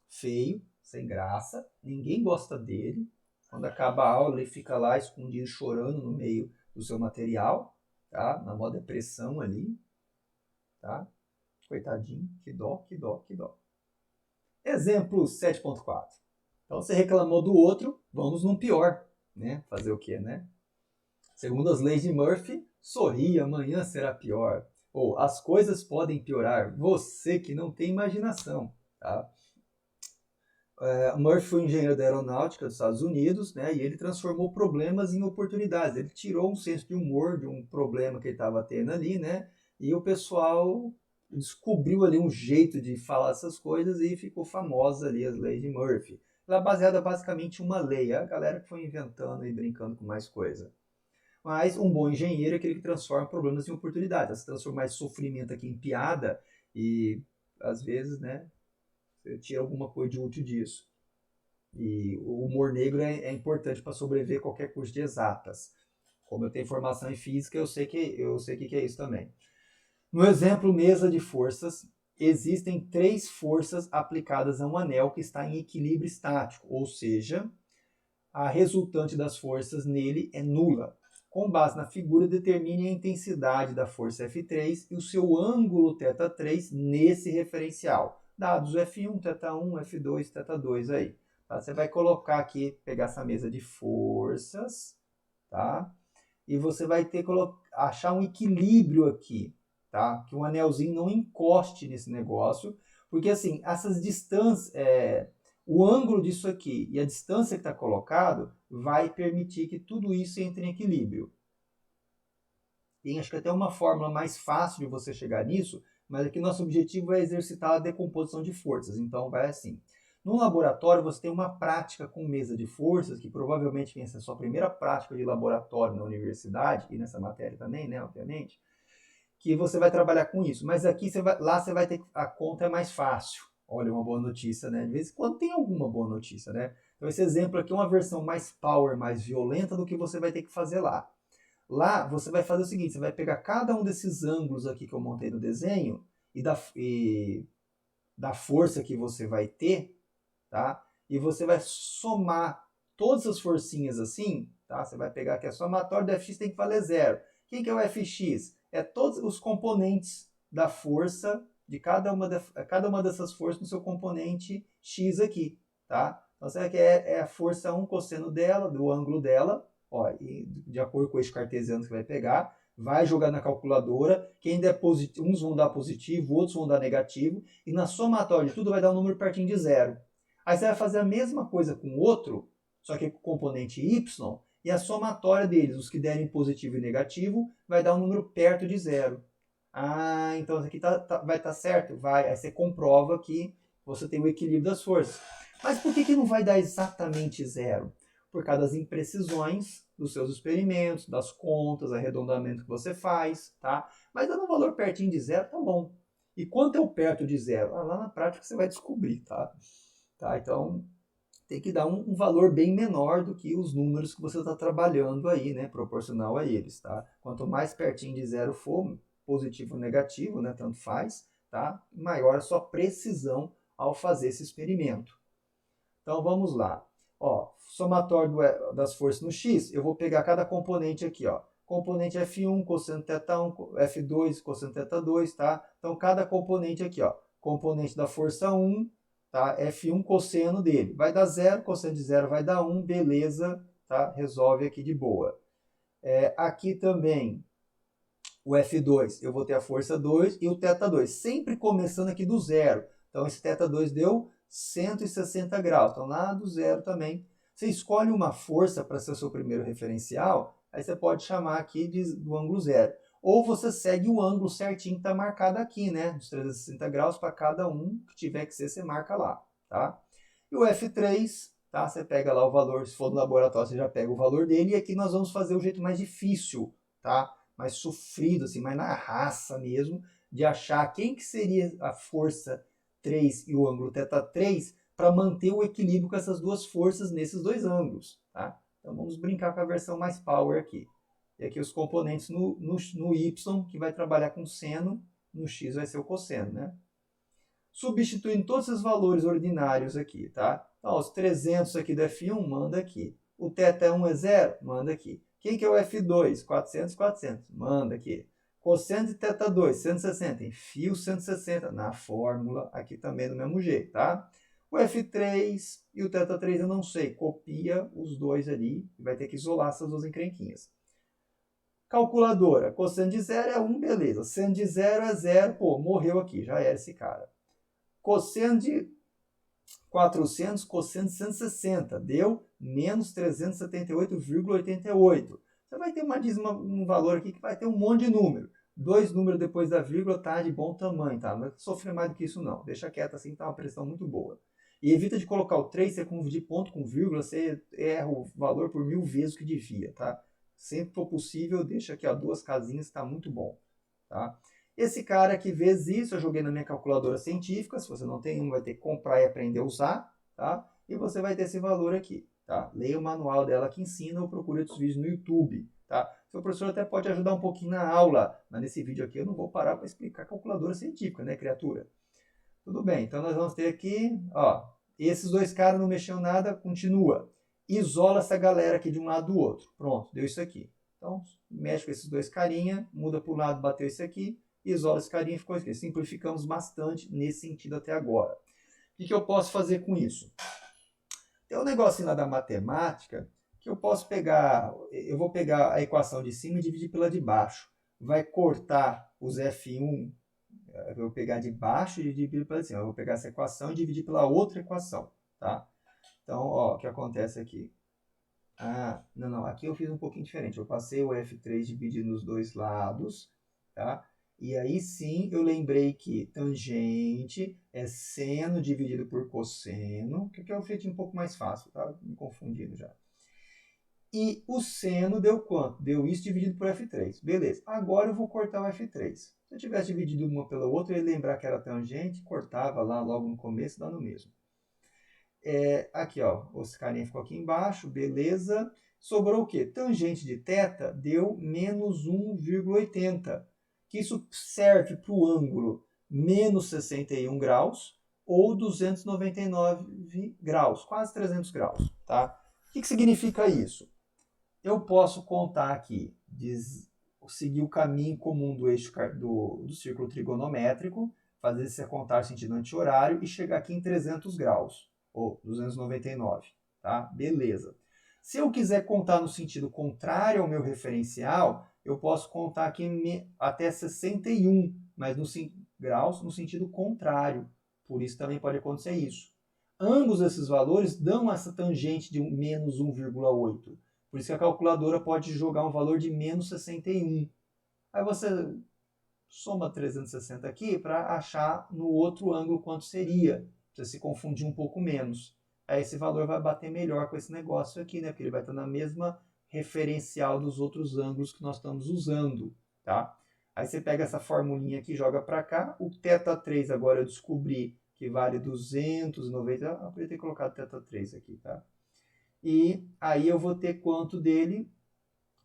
feio, sem graça, ninguém gosta dele. Quando acaba a aula, ele fica lá escondido, chorando no meio do seu material, tá? Na maior depressão ali, tá? Coitadinho, que dó, que dó, que dó. Exemplo 7.4. Então, você reclamou do outro, vamos num pior, né? Fazer o quê, né? Segundo as leis de Murphy, sorri, amanhã será pior. Ou, as coisas podem piorar, você que não tem imaginação, tá? Murphy foi engenheiro da aeronáutica dos Estados Unidos, né, e ele transformou problemas em oportunidades. Ele tirou um senso de humor de um problema que ele estava tendo ali, né, e o pessoal descobriu ali um jeito de falar essas coisas e ficou famosa ali as leis de Murphy. Ela é baseada basicamente em uma lei, a galera que foi inventando e brincando com mais coisa. Mas um bom engenheiro é aquele que transforma problemas em oportunidades. Você transformar esse sofrimento aqui em piada e, às vezes, né, você tira alguma coisa de útil disso. E o humor negro é importante para sobreviver qualquer curso de exatas. Como eu tenho formação em física, eu sei que é isso também. No exemplo mesa de forças, existem 3 forças aplicadas a um anel que está em equilíbrio estático, ou seja, a resultante das forças nele é nula. Com base na figura, determine a intensidade da força F3 e o seu ângulo θ3 nesse referencial. Dados o F1, θ1, F2, θ2 aí. Tá? Você vai colocar aqui, pegar essa mesa de forças, tá? E você vai ter que achar um equilíbrio aqui, tá? Que um anelzinho não encoste nesse negócio, porque assim, essas distâncias, o ângulo disso aqui e a distância que está colocado vai permitir que tudo isso entre em equilíbrio. Tem acho que até uma fórmula mais fácil de você chegar nisso, mas aqui nosso objetivo é exercitar a decomposição de forças, então vai assim. No laboratório você tem uma prática com mesa de forças, que provavelmente vai ser a sua primeira prática de laboratório na universidade, e nessa matéria também, né, obviamente, que você vai trabalhar com isso. Mas aqui lá você vai ter, a conta é mais fácil. Olha, uma boa notícia, né? De vez em quando tem alguma boa notícia, né? Então esse exemplo aqui é uma versão mais power, mais violenta do que você vai ter que fazer lá. Lá você vai fazer o seguinte, você vai pegar cada um desses ângulos aqui que eu montei no desenho e da força que você vai ter, tá? E você vai somar todas as forcinhas assim, tá? Você vai pegar aqui a somatória do Fx tem que valer 0. Quem que é o Fx? É todos os componentes da força de cada uma dessas forças no seu componente x aqui, tá? Então você vai que é a força 1 cosseno dela, do ângulo dela, ó, e de acordo com o eixo cartesiano que vai pegar, vai jogar na calculadora, quem der positivo, uns vão dar positivo, outros vão dar negativo, e na somatória de tudo vai dar um número pertinho de 0. Aí você vai fazer a mesma coisa com o outro, só que com o componente y, e a somatória deles, os que derem positivo e negativo, vai dar um número perto de 0. Ah, então isso aqui vai estar certo? Vai. Aí você comprova que você tem o equilíbrio das forças. Mas por que não vai dar exatamente 0? Por causa das imprecisões dos seus experimentos, das contas, arredondamento que você faz, tá? Mas dando um valor pertinho de 0, tá bom. E quanto é o perto de 0? Lá na prática você vai descobrir, tá? Então, tem que dar um valor bem menor do que os números que você está trabalhando aí, né? Proporcional a eles, tá? Quanto mais pertinho de 0 for, positivo ou negativo, né? Tanto faz, tá? Maior a sua precisão ao fazer esse experimento. Então, vamos lá. Ó, somatório das forças no x, eu vou pegar cada componente aqui, ó. Componente F1, cosseno θ1, F2, cosseno θ2, tá? Então, cada componente aqui, ó. Componente da força 1, tá? F1 cosseno dele. Vai dar 0, cosseno de 0 vai dar 1, beleza, tá? Resolve aqui de boa. Aqui também, o F2, eu vou ter a força 2 e o θ2, sempre começando aqui do 0. Então, esse θ2 deu 160 graus, então lá do 0 também. Você escolhe uma força para ser o seu primeiro referencial, aí você pode chamar aqui do ângulo 0. Ou você segue o ângulo certinho que está marcado aqui, né? Dos 360 graus para cada um que tiver que ser, você marca lá, tá? E o F3, tá? Você pega lá o valor, se for no laboratório, você já pega o valor dele. E aqui nós vamos fazer o jeito mais difícil, tá? Mais sofrido, assim, mais na raça mesmo, de achar quem que seria a força 3 e o ângulo θ3 para manter o equilíbrio com essas duas forças nesses dois ângulos, tá? Então vamos brincar com a versão mais power aqui. E aqui os componentes no y, que vai trabalhar com seno, no x vai ser o cosseno, né? Substituindo todos esses valores ordinários aqui, tá? Então, os 300 aqui do F1, manda aqui. O θ1 é 0, manda aqui. Quem que é o F2? 400, 400, manda aqui. Cosseno de θ2, 160, enfia o 160 na fórmula, aqui também do mesmo jeito, tá? O F3 e o θ3 eu não sei, copia os dois ali e vai ter que isolar essas duas encrenquinhas. Calculadora, cosseno de 0 é 1, beleza. Seno de 0 é 0, pô, morreu aqui, já era esse cara. Cosseno de 400, cosseno de 160, deu menos 378,88. Você vai ter um valor aqui que vai ter um monte de número. 2 números depois da vírgula tá de bom tamanho, tá? Não vai sofrer mais do que isso não. Deixa quieto assim, tá uma pressão muito boa. E evita de colocar o 3, você confundir ponto com vírgula, você erra o valor por 1000 vezes o que devia, tá? sempre que for possível, deixa aqui ó, 2 casinhas, está muito bom. Tá? Esse cara aqui, vezes isso, eu joguei na minha calculadora científica. Se você não tem um, vai ter que comprar e aprender a usar. Tá? E você vai ter esse valor aqui. Tá? Leia o manual dela que ensina ou procure outros vídeos no YouTube. Tá? Seu professor até pode ajudar um pouquinho na aula, mas nesse vídeo aqui eu não vou parar para explicar calculadora científica, né, criatura? Tudo bem, então nós vamos ter aqui, ó, esses 2 caras não mexeu nada, continua. Isola essa galera aqui de um lado do outro. Pronto, deu isso aqui. Então, mexe com esses 2 carinha, muda para o lado, bateu esse aqui, isola esse carinha e ficou aqui. Simplificamos bastante nesse sentido até agora. O que eu posso fazer com isso? Tem um negocinho lá da matemática que eu posso pegar, eu vou pegar a equação de cima e dividir pela de baixo. Vai cortar os F1, eu vou pegar de baixo e dividir pela de cima. Eu vou pegar essa equação e dividir pela outra equação, tá? Então, ó, o que acontece aqui? Ah, não, aqui eu fiz um pouquinho diferente. Eu passei o F3 dividido nos 2 lados, tá? E aí sim eu lembrei que tangente é seno dividido por cosseno, que eu fiz um pouco mais fácil, tá? Me confundindo já. E o seno deu quanto? Deu isso dividido por F3. Beleza. Agora eu vou cortar o F3. Se eu tivesse dividido uma pela outra, eu ia lembrar que era tangente, cortava lá logo no começo, dá no mesmo. Aqui, ó, esse carinha ficou aqui embaixo, beleza. Sobrou o quê? Tangente de θ deu menos 1,80. Que isso serve para o ângulo menos 61 graus ou 299 graus, quase 300 graus. Tá? O que significa isso? Eu posso contar aqui, seguir o caminho comum do eixo do círculo trigonométrico, fazer essa contagem sentido anti-horário e chegar aqui em 300 graus, ou 299, tá? Beleza. Se eu quiser contar no sentido contrário ao meu referencial, eu posso contar aqui até 61, mas graus no sentido contrário. Por isso também pode acontecer isso. Ambos esses valores dão essa tangente de menos 1,8. Por isso que a calculadora pode jogar um valor de menos 61. Aí você soma 360 aqui para achar no outro ângulo quanto seria. Você se confundir um pouco menos. Aí esse valor vai bater melhor com esse negócio aqui, né? Porque ele vai estar na mesma referencial dos outros ângulos que nós estamos usando, tá? Aí você pega essa formulinha aqui e joga para cá. O θ3 agora eu descobri que vale 290. Eu poderia ter colocado θ3 aqui, tá? E aí eu vou ter quanto dele?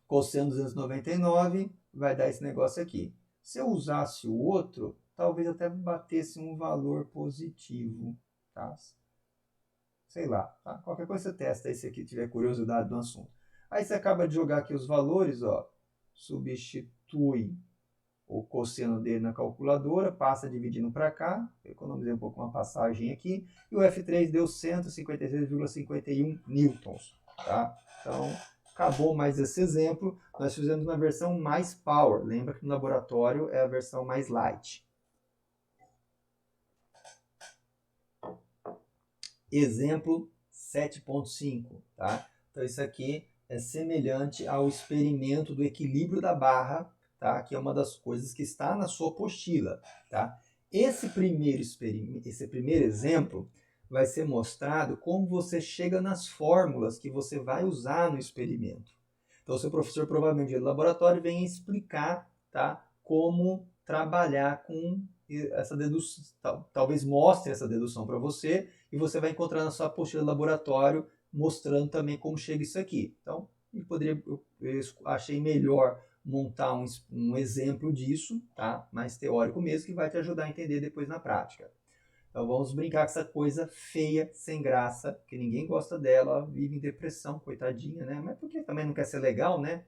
Cosseno 299 vai dar esse negócio aqui. Se eu usasse o outro, talvez até batesse um valor positivo, tá? Sei lá, tá? Qualquer coisa você testa aí se aqui tiver curiosidade do assunto. Aí você acaba de jogar aqui os valores, ó, substitui o cosseno dele na calculadora, passa dividindo para cá, economizei um pouco uma passagem aqui, e o F3 deu 156,51 newtons, tá? Então, acabou mais esse exemplo. Nós fizemos na versão mais power, lembra que no laboratório é a versão mais light. Exemplo 7.5, tá? Então, isso aqui é semelhante ao experimento do equilíbrio da barra, tá? Que é uma das coisas que está na sua apostila, tá? Esse primeiro exemplo vai ser mostrado como você chega nas fórmulas que você vai usar no experimento. Então, o seu professor provavelmente no laboratório vem explicar, tá? Como trabalhar com essa dedução, talvez mostre essa dedução para você e você vai encontrar na sua apostila de laboratório mostrando também como chega isso aqui. Então, eu achei melhor montar um exemplo disso, tá? Mais teórico mesmo, que vai te ajudar a entender depois na prática. Então vamos brincar com essa coisa feia, sem graça, que ninguém gosta dela, ela vive em depressão, coitadinha, né? Mas porque também não quer ser legal, né?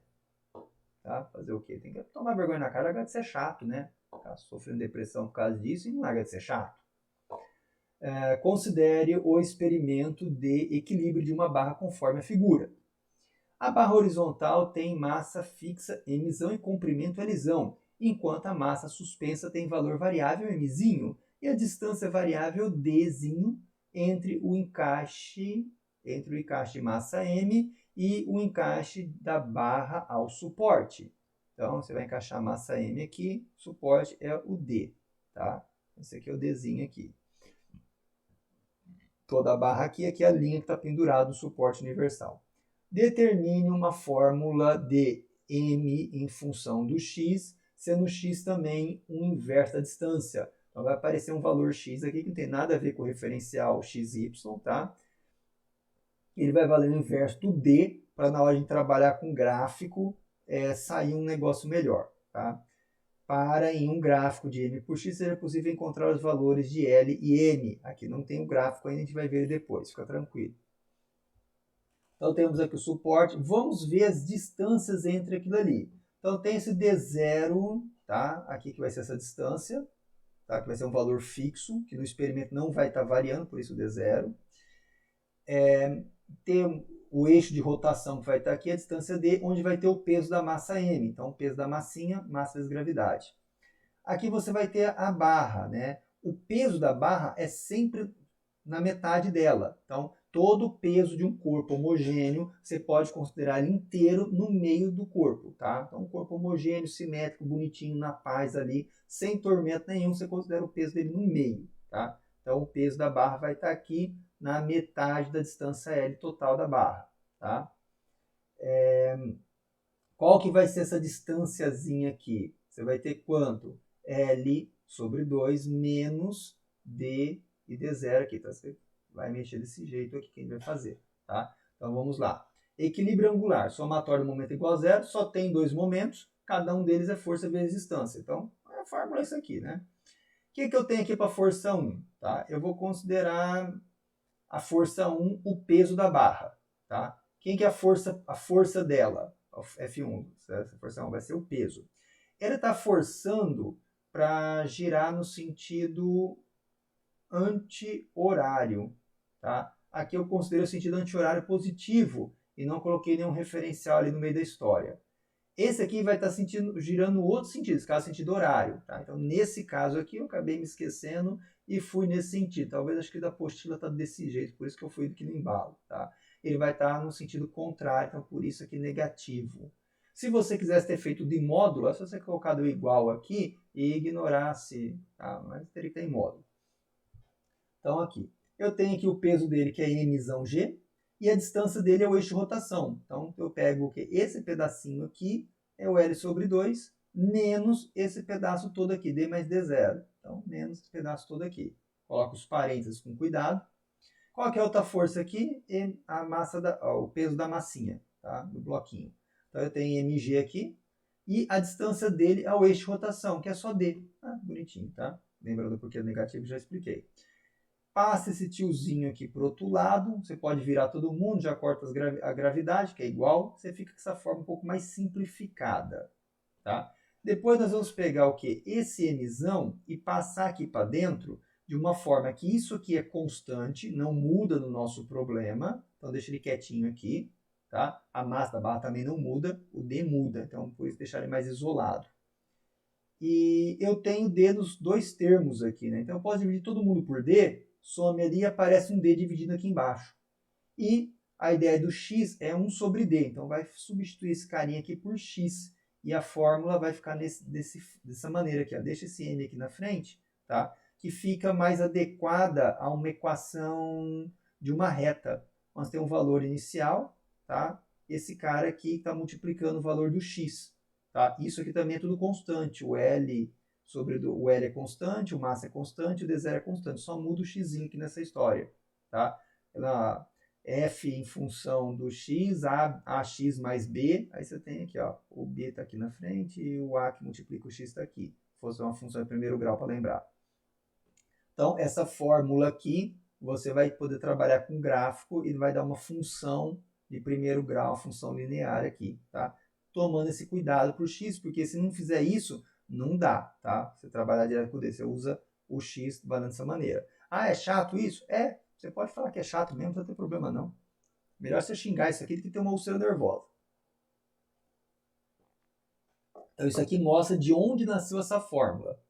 Tá? Fazer o quê? Tem que tomar vergonha na cara, larga de ser chato, né? Tá sofrendo depressão por causa disso e não larga de ser chato. Considere o experimento de equilíbrio de uma barra conforme a figura. A barra horizontal tem massa fixa mzão e comprimento Lzão, enquanto a massa suspensa tem valor variável mzinho e a distância variável dzinho entre o encaixe de massa m e o encaixe da barra ao suporte. Então, você vai encaixar a massa m aqui, suporte é o d, tá? Esse aqui é o dzinho aqui. Toda a barra aqui é a linha que está pendurada no suporte universal. determine uma fórmula de m em função do x, sendo x também um inverso da distância. Então vai aparecer um valor x aqui que não tem nada a ver com o referencial xy, tá? Ele vai valer o inverso do d, para na hora de trabalhar com gráfico, sair um negócio melhor, tá? Para em um gráfico de m por x seja possível encontrar os valores de L e M. Aqui não tem o gráfico ainda, a gente vai ver depois, fica tranquilo. Então temos aqui o suporte, vamos ver as distâncias entre aquilo ali. Então tem esse D0, tá? Aqui que vai ser essa distância, tá? Que vai ser um valor fixo, que no experimento não vai estar variando, por isso D0. Tem o eixo de rotação que vai estar aqui, a distância D, onde vai ter o peso da massa M. Então, o peso da massinha, massa vezes gravidade. Aqui você vai ter a barra, né? O peso da barra é sempre na metade dela. Então, todo o peso de um corpo homogêneo, você pode considerar ele inteiro no meio do corpo, tá? Então, um corpo homogêneo, simétrico, bonitinho, na paz ali, sem tormento nenhum, você considera o peso dele no meio, tá? Então, o peso da barra vai estar aqui na metade da distância L total da barra, tá? Qual que vai ser essa distânciazinha aqui? Você vai ter quanto? L sobre 2 menos D e D0 aqui, tá? Você vai mexer desse jeito aqui que a gente vai fazer, tá? Então, vamos lá. Equilíbrio angular, somatório do momento igual a zero, só tem dois momentos, cada um deles é força vezes distância. Então, a fórmula é isso aqui, né? O que eu tenho aqui para força 1? Tá? Eu vou considerar a força 1 o peso da barra, tá? Quem que é a força dela? F1, essa força 1 vai ser o peso. Ele está forçando para girar no sentido anti-horário, tá? Aqui eu considero o sentido anti-horário positivo e não coloquei nenhum referencial ali no meio da história. Esse aqui vai estar girando no outro sentido, esse caso sentido horário, tá? Então, nesse caso aqui, eu acabei me esquecendo e fui nesse sentido. Talvez acho que da apostila está desse jeito, por isso que eu fui aqui no embalo, tá? Ele vai estar no sentido contrário, então por isso aqui negativo. Se você quisesse ter feito de módulo, é só você colocar o igual aqui e ignorasse, tá? Mas teria que estar em módulo. Então aqui, eu tenho aqui o peso dele que é mzão g, e a distância dele é o eixo de rotação. Então, eu pego o quê? Esse pedacinho aqui é o L sobre 2, menos esse pedaço todo aqui, D mais D0. Então, menos esse pedaço todo aqui. Coloco os parênteses com cuidado. Qual que é a outra força aqui? A massa o peso da massinha, tá? Do bloquinho. Então, eu tenho mg aqui, e a distância dele é o eixo de rotação, que é só D. Ah, bonitinho, tá? Lembrando porque é negativo, já expliquei. Passa esse tiozinho aqui para o outro lado, você pode virar todo mundo, já corta a gravidade, que é igual, você fica com essa forma um pouco mais simplificada, tá? Depois nós vamos pegar o quê? Esse mzão e passar aqui para dentro de uma forma que isso aqui é constante, não muda no nosso problema, então deixa ele quietinho aqui, tá? A massa da barra também não muda, o D muda, então por isso deixar ele mais isolado. E eu tenho D nos dois termos aqui, né? Então eu posso dividir todo mundo por D, some ali e aparece um D dividido aqui embaixo. E a ideia do x é 1 sobre D, então vai substituir esse carinha aqui por x. E a fórmula vai ficar dessa maneira aqui, ó. Deixa esse n aqui na frente, tá? Que fica mais adequada a uma equação de uma reta. Nós temos um valor inicial, tá? Esse cara aqui está multiplicando o valor do x. Tá? Isso aqui também é tudo constante, o L o L é constante, o massa é constante, o D0 é constante, só muda o x aqui nessa história, tá? F em função do x, AX mais B, aí você tem aqui, ó, o B está aqui na frente e o A que multiplica o x está aqui. Se fosse uma função de primeiro grau para lembrar. Então, essa fórmula aqui, você vai poder trabalhar com gráfico e vai dar uma função de primeiro grau, função linear aqui, tá? Tomando esse cuidado para o x, porque se não fizer isso, não dá, tá? Você trabalhar direto com o D, você usa o x trabalhando dessa maneira. Ah, é chato isso? É, você pode falar que é chato mesmo, não tem problema não. Melhor você xingar isso aqui do que ter uma úlcera nervosa. Então isso aqui mostra de onde nasceu essa fórmula.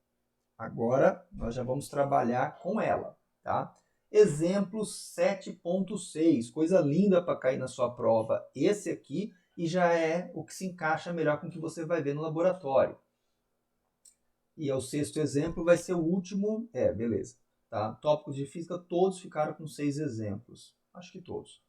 Agora nós já vamos trabalhar com ela, tá? Exemplo 7.6, coisa linda para cair na sua prova. Esse aqui e já é o que se encaixa melhor com o que você vai ver no laboratório. E é o sexto exemplo, vai ser o último. Beleza. Tá? Tópicos de física, todos ficaram com 6 exemplos. Acho que todos.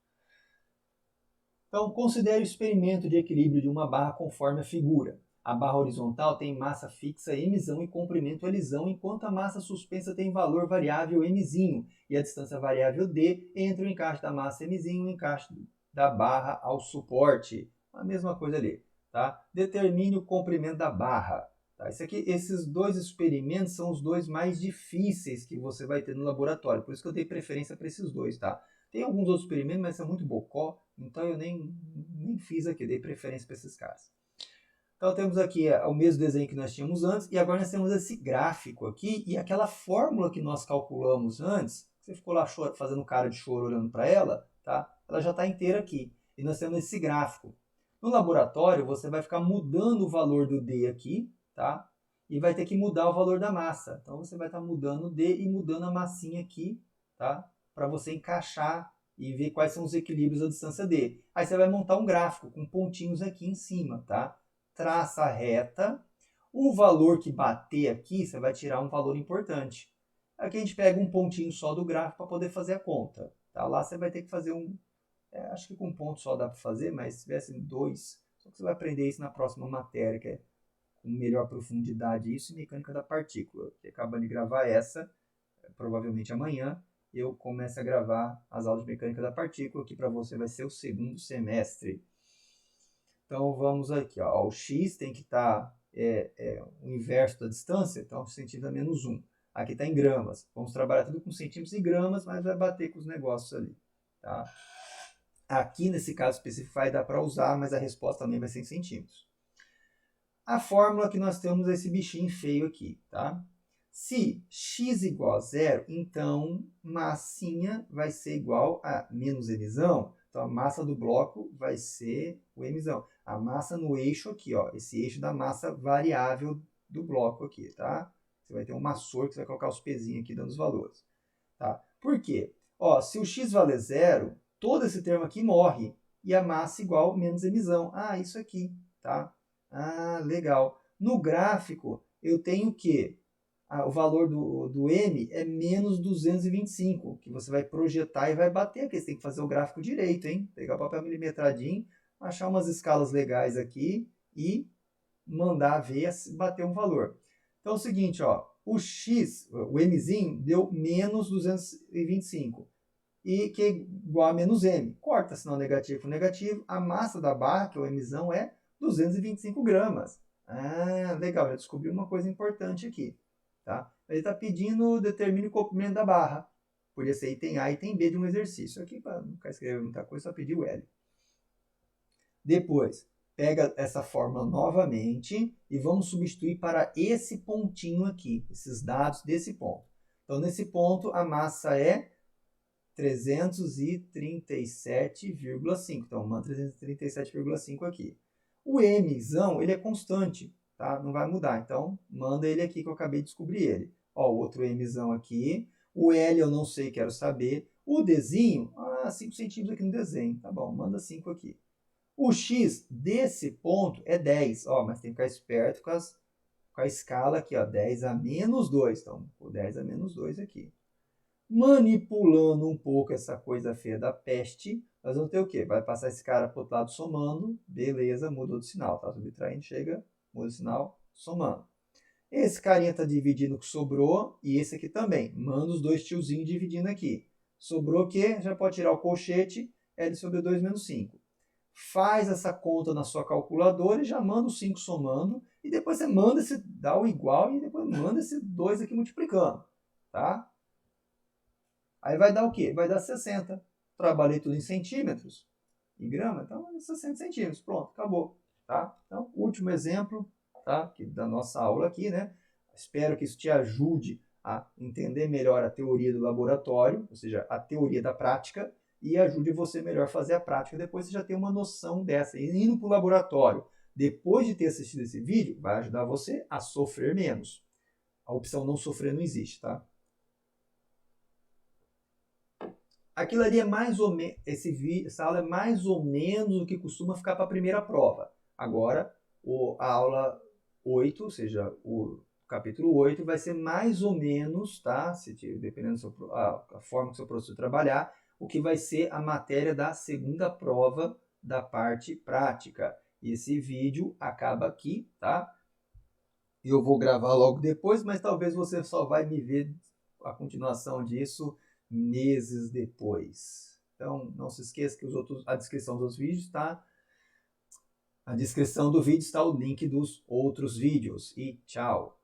Então, considere o experimento de equilíbrio de uma barra conforme a figura. A barra horizontal tem massa fixa mzão e comprimento Lzão, enquanto a massa suspensa tem valor variável mzinho e a distância variável d entre o encaixe da massa mzinho e o encaixe da barra ao suporte. A mesma coisa ali. Tá? Determine o comprimento da barra. Tá? Esses dois experimentos são os dois mais difíceis que você vai ter no laboratório. Por isso que eu dei preferência para esses dois. Tá? Tem alguns outros experimentos, mas são muito bocó, então eu nem fiz aqui, dei preferência para esses caras. Então temos aqui o mesmo desenho que nós tínhamos antes, e agora nós temos esse gráfico aqui, e aquela fórmula que nós calculamos antes, você ficou lá fazendo cara de choro olhando para ela, tá? Ela já está inteira aqui, e nós temos esse gráfico. No laboratório, você vai ficar mudando o valor do D aqui, tá? E vai ter que mudar o valor da massa. Então você vai estar mudando o D e mudando a massinha aqui, tá? Para você encaixar e ver quais são os equilíbrios da distância D. Aí você vai montar um gráfico com pontinhos aqui em cima, tá? Traça a reta. O valor que bater aqui, você vai tirar um valor importante. Aqui a gente pega um pontinho só do gráfico para poder fazer a conta. Tá? Lá você vai ter que fazer acho que com um ponto só dá para fazer, mas se tivesse dois, só que você vai aprender isso na próxima matéria, que é com melhor profundidade isso e mecânica da partícula. Que acaba de gravar essa, provavelmente amanhã, eu começo a gravar as aulas de mecânica da partícula, que para você vai ser o segundo semestre. Então vamos aqui, ó. O x tem que estar o inverso da distância, então centímetros a menos 1. Aqui está em gramas. Vamos trabalhar tudo com centímetros e gramas, mas vai bater com os negócios ali. Tá? Aqui nesse caso específico vai dar para usar, mas a resposta também vai ser em centímetros. A fórmula que nós temos é esse bichinho feio aqui. Tá? Se x igual a 0, então massinha vai ser igual a menos mzão. Então a massa do bloco vai ser o mzão. A massa no eixo aqui, ó, esse eixo da massa variável do bloco aqui, tá? Você vai ter um massor que você vai colocar os pezinhos aqui dando os valores. Tá? Por quê? Ó, se o x valer 0, todo esse termo aqui morre. E a massa igual a menos mzão. Ah, isso aqui, tá? Ah, legal. No gráfico, eu tenho o quê? O valor do M é menos 225, que você vai projetar e vai bater aqui. Você tem que fazer o gráfico direito, hein? Pegar o papel milimetradinho, achar umas escalas legais aqui e mandar ver, bater um valor. Então é o seguinte, ó, o X, o Mzinho, deu menos 225, e que é igual a menos M. Corta sinal negativo com negativo, a massa da barra, que é o Mzão, é 225 gramas. Ah, legal, já descobri uma coisa importante aqui. Tá? Ele está pedindo, determine o comprimento da barra. Podia ser item A e item B de um exercício. Aqui, para não ficar escrevendo muita coisa, só pedir o L. Depois, pega essa fórmula novamente e vamos substituir para esse pontinho aqui, esses dados desse ponto. Então, nesse ponto, a massa é 337,5. Então, manda 337,5 aqui. O Mzão, ele é constante. Tá? Não vai mudar, então manda ele aqui que eu acabei de descobrir ele. Ó, o outro Mzão aqui, o L eu não sei, quero saber. O Dzinho, 5 centímetros aqui no desenho, tá bom, manda 5 aqui. O X desse ponto é 10, ó, mas tem que ficar esperto com a escala aqui, ó, 10 a menos 2, então o 10 a menos 2 aqui. Manipulando um pouco essa coisa feia da peste, nós vamos ter o quê? Vai passar esse cara para o outro lado somando, beleza, mudou de sinal, tá? Subtraindo, chega, muda o sinal, somando. Esse carinha está dividindo o que sobrou e esse aqui também. Manda os dois tiozinhos dividindo aqui. Sobrou o quê? Já pode tirar o colchete, L sobre 2 menos 5. Faz essa conta na sua calculadora e já manda os 5 somando. E depois você manda dá o igual e depois manda esse 2 aqui multiplicando. Tá? Aí vai dar o quê? Vai dar 60. Trabalhei tudo em centímetros e grama, então 60 centímetros. Pronto, acabou. Tá? Então, último exemplo, tá? Da nossa aula aqui, né? Espero que isso te ajude a entender melhor a teoria do laboratório, ou seja, a teoria da prática, e ajude você melhor a fazer a prática. Depois você já tem uma noção dessa. E indo para o laboratório, depois de ter assistido esse vídeo, vai ajudar você a sofrer menos. A opção não sofrer não existe, tá? Aquilo ali é mais ou menos, essa aula é mais ou menos o que costuma ficar para a primeira prova. Agora, a aula 8, ou seja, o capítulo 8, vai ser mais ou menos, tá? Dependendo da a forma que o seu professor trabalhar, o que vai ser a matéria da segunda prova da parte prática. Esse vídeo acaba aqui, tá? Eu vou gravar logo depois, mas talvez você só vai me ver a continuação disso meses depois. Então, não se esqueça que a descrição dos vídeos está... Na descrição do vídeo está o link dos outros vídeos. E tchau!